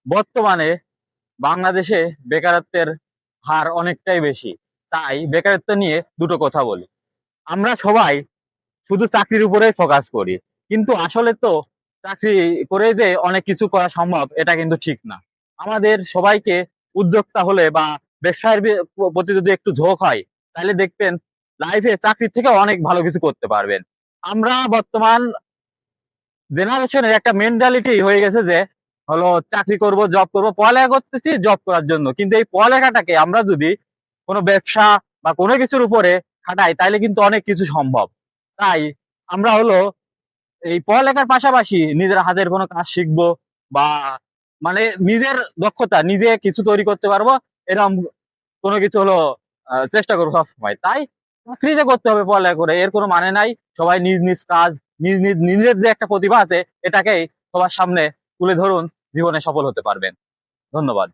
বর্তমানে বাংলাদেশে বেকারত্বের হার অনেকটাই বেশি। তাই বেকারত্ব নিয়ে দুটো কথা বলি। আমরা সবাই শুধু চাকরির উপরেই ফোকাস করি, কিন্তু আসলে তো চাকরি করে যে অনেক কিছু করা সম্ভব এটা কিন্তু ঠিক না। আমাদের সবাইকে উদ্যোক্তা হলে বা ব্যবসায়ের প্রতি যদি একটু ঝোঁক হয়, তাহলে দেখবেন লাইফে চাকরির থেকে অনেক ভালো কিছু করতে পারবেন। আমরা বর্তমান জেনারেশনের একটা মেন্টালিটি হয়ে গেছে যে হলো চাকরি করব, জব করব, পড়ালেখা করতেছি জব করার জন্য, কিন্তু এই পড়ালেখাটাকে আমরা যদি কোনো ব্যবসা বা কোনো কিছুর উপরে খাটাই তাহলে কিন্তু অনেক কিছু সম্ভব। তাই আমরা হলো এই পড়ালেখার পাশাপাশি নিজের হাতের কোনো কাজ শিখবো, বা মানে নিজের দক্ষতা নিজে কিছু তৈরি করতে পারবো, এরকম কোনো কিছু হলো চেষ্টা করবো সবসময়। তাই চাকরি যে করতে হবে পড়ালেখা করে এর কোনো মানে নাই। সবাই নিজ নিজ কাজ, নিজ নিজ নিজের যে একটা প্রতিভা আছে এটাকেই সবার সামনে তুলে ধরুন, জীবনে সফল হতে পারবেন। ধন্যবাদ।